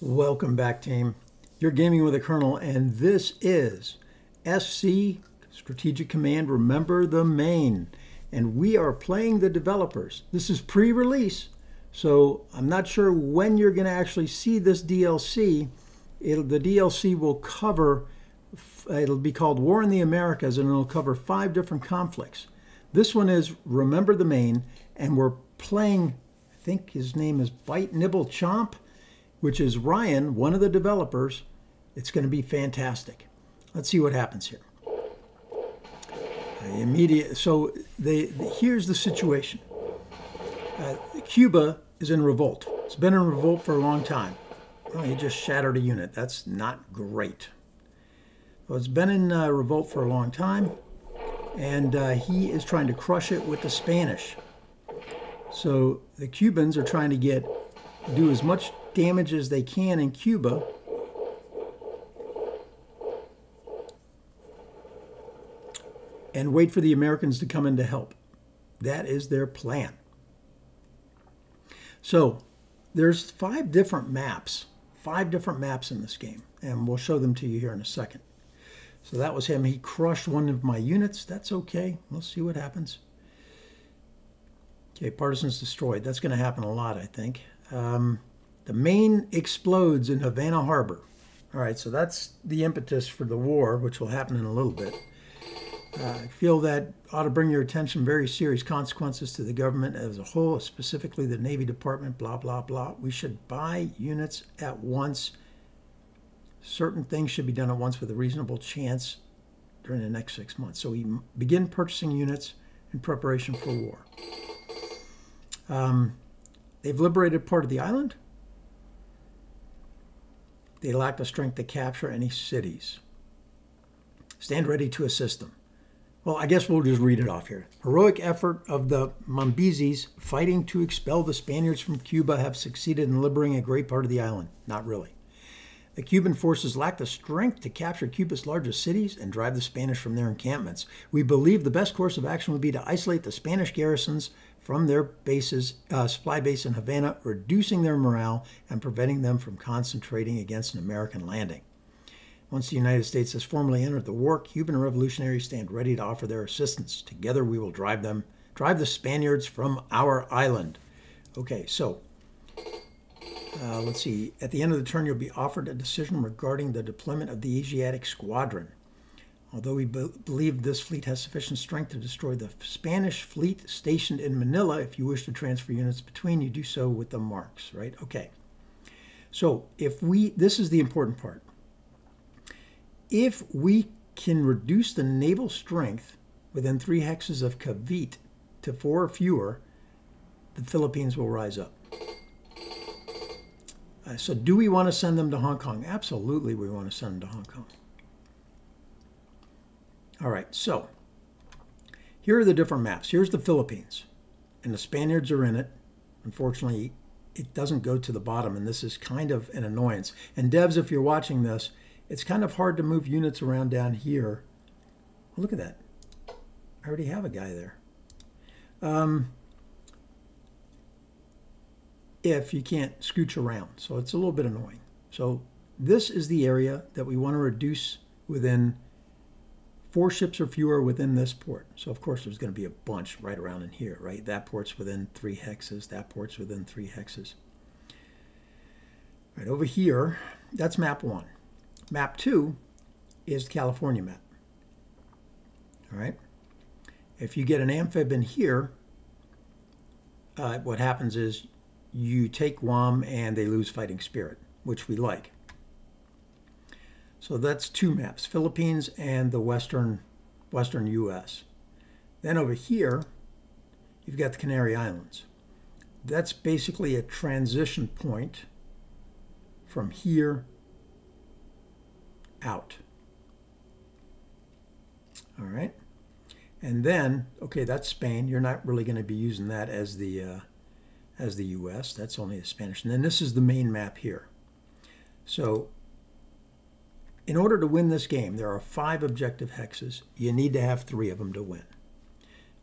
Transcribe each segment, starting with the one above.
Welcome back, team. You're gaming with a Colonel, and this is SC Strategic Command. Remember the Maine, and we are playing the developers. This is pre-release, so I'm not sure when you're going to actually see this DLC. The DLC will cover. It'll be called War in the Americas, and it'll cover 5 different conflicts. This one is Remember the Maine, and we're playing. I think his name is Bite Nibble Chomp, which is Ryan, one of the developers. It's going to be fantastic. Let's see what happens here. Here's the situation. Cuba is in revolt. It's been in revolt for a long time. Oh, he just shattered a unit. That's not great. Well, it's been in revolt for a long time, and he is trying to crush it with the Spanish. So the Cubans are trying to do as much damage as they can in Cuba. And wait for the Americans to come in to help. That is their plan. So there's 5 different maps. 5 different maps in this game. And we'll show them to you here in a second. So that was him. He crushed one of my units. That's okay. We'll see what happens. Okay, partisans destroyed. That's going to happen a lot, I think. The Maine explodes in Havana Harbor. All right, so that's the impetus for the war, which will happen in a little bit. I feel that ought to bring your attention very serious consequences to the government as a whole, specifically the Navy Department, blah, blah, blah. We should buy units at once. Certain things should be done at once with a reasonable chance during the next 6 months. So we begin purchasing units in preparation for war. They've liberated part of the island. They lack the strength to capture any cities. Stand ready to assist them. Well, I guess we'll just read it off here. Heroic effort of the Mambizis fighting to expel the Spaniards from Cuba have succeeded in liberating a great part of the island. Not really. The Cuban forces lack the strength to capture Cuba's largest cities and drive the Spanish from their encampments. We believe the best course of action would be to isolate the Spanish garrisons from their bases, supply base in Havana, reducing their morale and preventing them from concentrating against an American landing. Once the United States has formally entered the war, Cuban revolutionaries stand ready to offer their assistance. Together we will drive the Spaniards from our island. Okay, so let's see. At the end of the turn, you'll be offered a decision regarding the deployment of the Asiatic Squadron. Although we believe this fleet has sufficient strength to destroy the Spanish fleet stationed in Manila, if you wish to transfer units between, you do so with the marks, right? Okay. So this is the important part. If we can reduce the naval strength within 3 hexes of Cavite to 4 or fewer, the Philippines will rise up. So do we want to send them to Hong Kong? Absolutely, we want to send them to Hong Kong. All right, so here are the different maps. Here's the Philippines, and the Spaniards are in it. Unfortunately, it doesn't go to the bottom, and this is kind of an annoyance. And devs, if you're watching this, it's kind of hard to move units around down here. Look at that. I already have a guy there. If you can't scooch around. So it's a little bit annoying. So this is the area that we want to reduce within 4 ships or fewer within this port. So of course there's going to be a bunch right around in here, right? That port's within 3 hexes. That port's within 3 hexes. Right over here, that's map 1. Map 2 is the California map. All right. If you get an amphib in here, what happens is you take Guam and they lose fighting spirit, which we like. So that's 2 maps, Philippines and the western U.S. Then over here, you've got the Canary Islands. That's basically a transition point from here out. All right. And then, okay, that's Spain. You're not really going to be using that as the U.S. That's only the Spanish. And then this is the main map here. So in order to win this game, there are 5 objective hexes. You need to have 3 of them to win.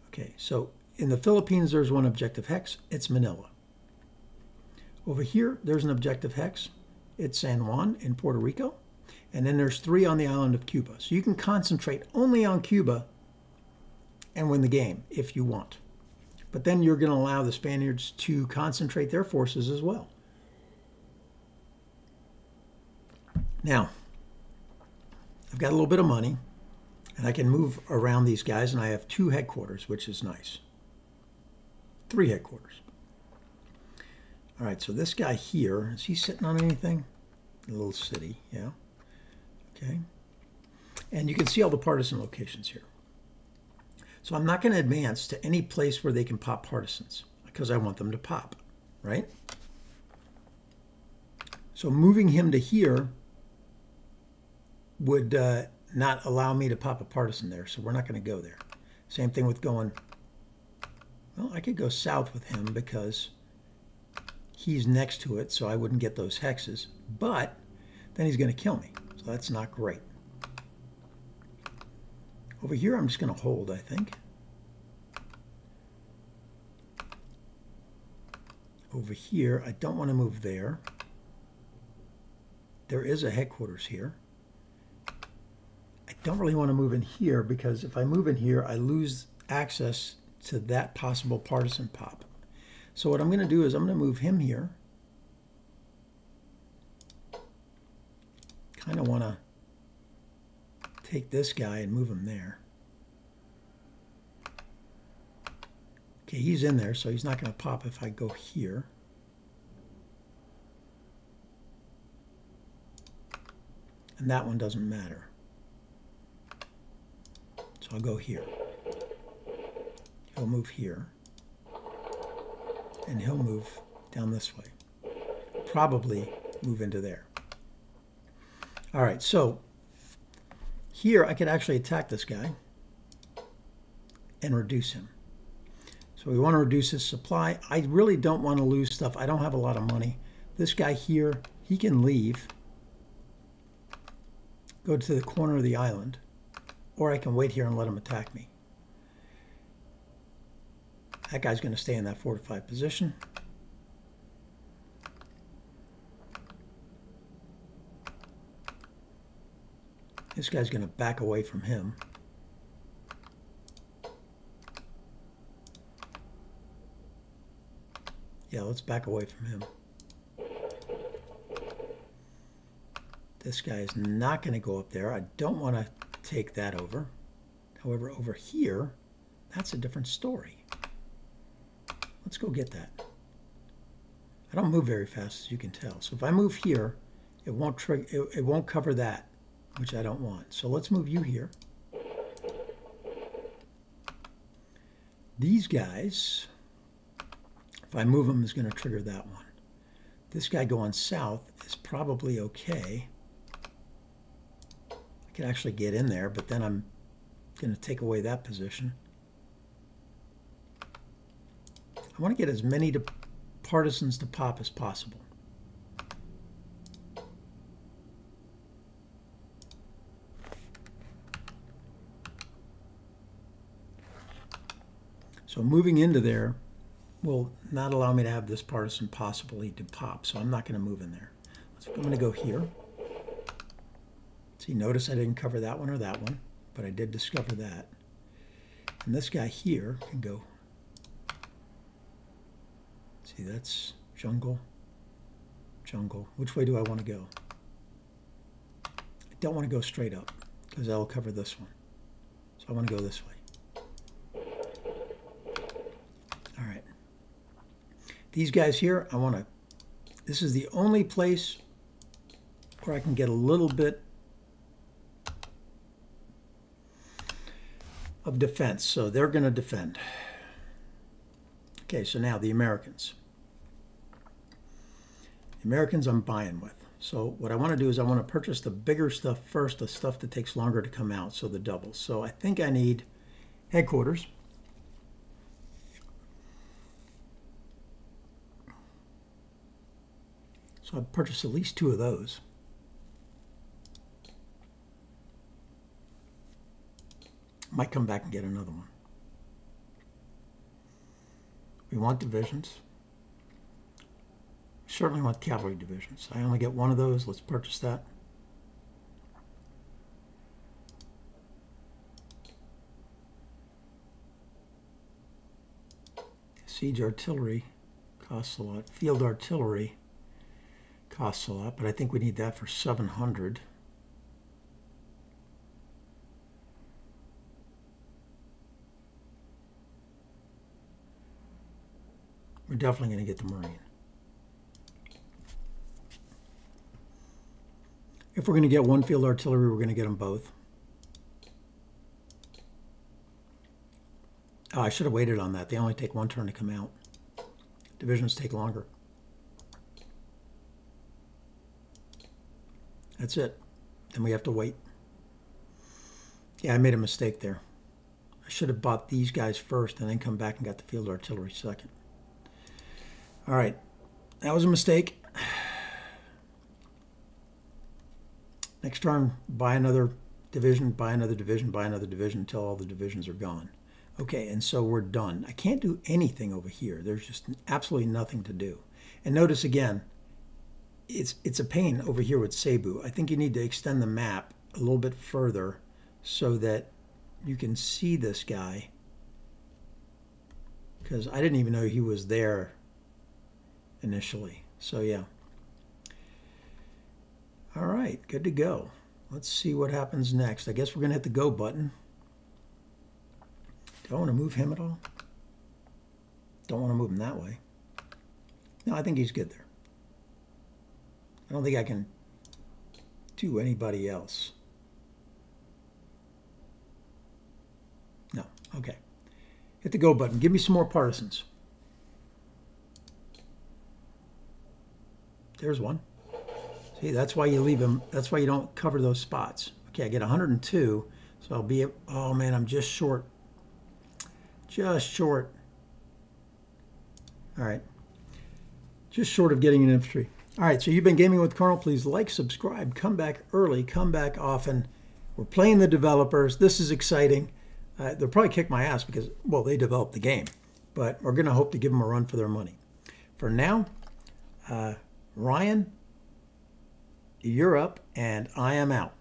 Okay, so in the Philippines, there's 1 objective hex. It's Manila. Over here, there's an objective hex. It's San Juan in Puerto Rico. And then there's 3 on the island of Cuba. So you can concentrate only on Cuba and win the game if you want. But then you're going to allow the Spaniards to concentrate their forces as well. Now, I've got a little bit of money, and I can move around these guys, and I have 2 headquarters, which is nice. 3 headquarters. All right, so this guy here, is he sitting on anything? A little city, yeah. Okay. And you can see all the partisan locations here. So I'm not going to advance to any place where they can pop partisans because I want them to pop, right? So moving him to here would not allow me to pop a partisan there, so we're not going to go there. Same thing with going, well, I could go south with him because he's next to it, so I wouldn't get those hexes, but then he's going to kill me, so that's not great. Over here, I'm just going to hold, I think. Over here, I don't want to move there. There is a headquarters here. I don't really want to move in here because if I move in here, I lose access to that possible partisan pop. So what I'm going to do is I'm going to move him here. Kind of want to take this guy and move him there. Okay, he's in there, so he's not going to pop if I go here. And that one doesn't matter. So I'll go here. He'll move here. And he'll move down this way. Probably move into there. All right, so here I could actually attack this guy and reduce him. So we want to reduce his supply. I really don't want to lose stuff. I don't have a lot of money. This guy here, he can leave, go to the corner of the island, or I can wait here and let him attack me. That guy's going to stay in that fortified position. This guy's going to back away from him. Yeah, let's back away from him. This guy is not going to go up there. I don't want to take that over. However, over here, that's a different story. Let's go get that. I don't move very fast, as you can tell. So if I move here, it won't cover that, which I don't want. So let's move you here. These guys, if I move them, is going to trigger that one. This guy going south is probably okay. I can actually get in there, but then I'm going to take away that position. I want to get as many partisans to pop as possible. So moving into there will not allow me to have this partisan possibly to pop, so I'm not going to move in there. I'm going to go here. See, notice I didn't cover that one or that one, but I did discover that. And this guy here can go. See, that's jungle, jungle. Which way do I want to go? I don't want to go straight up because that'll cover this one. So I want to go this way. All right. These guys here, I want to, this is the only place where I can get a little bit of defense. So they're going to defend. Okay, so now the Americans. The Americans I'm buying with. So what I want to do is I want to purchase the bigger stuff first, the stuff that takes longer to come out, so the doubles. So I think I need headquarters. So I've purchased at least 2 of those. Might come back and get another one. We want divisions. Certainly want cavalry divisions. I only get one of those. Let's purchase that. Siege artillery costs a lot. Field artillery costs a lot, but I think we need that for 700. We're definitely going to get the Marine. If we're going to get one field artillery, we're going to get them both. Oh, I should have waited on that. They only take one turn to come out. Divisions take longer. That's it. Then we have to wait. Yeah, I made a mistake there. I should have bought these guys first and then come back and got the field artillery second. All right, that was a mistake. Next turn, buy another division, buy another division, buy another division until all the divisions are gone. Okay, and so we're done. I can't do anything over here. There's just absolutely nothing to do. And notice again, it's a pain over here with Cebu. I think you need to extend the map a little bit further so that you can see this guy, because I didn't even know he was there initially. So yeah. All right, good to go. Let's see what happens next. I guess we're going to hit the go button. Do I want to move him at all? Don't want to move him that way. No, I think he's good there. I don't think I can do anybody else. No, okay. Hit the go button. Give me some more partisans. There's one. See, that's why you leave them. That's why you don't cover those spots. Okay, I get 102, so I'll be, oh man, I'm just short. Just short. All right. Just short of getting an infantry. All right, so you've been gaming with Colonel. Please like, subscribe, come back early, come back often. We're playing the developers. This is exciting. They'll probably kick my ass because, well, they developed the game. But we're going to hope to give them a run for their money. For now, Ryan, you're up, and I am out.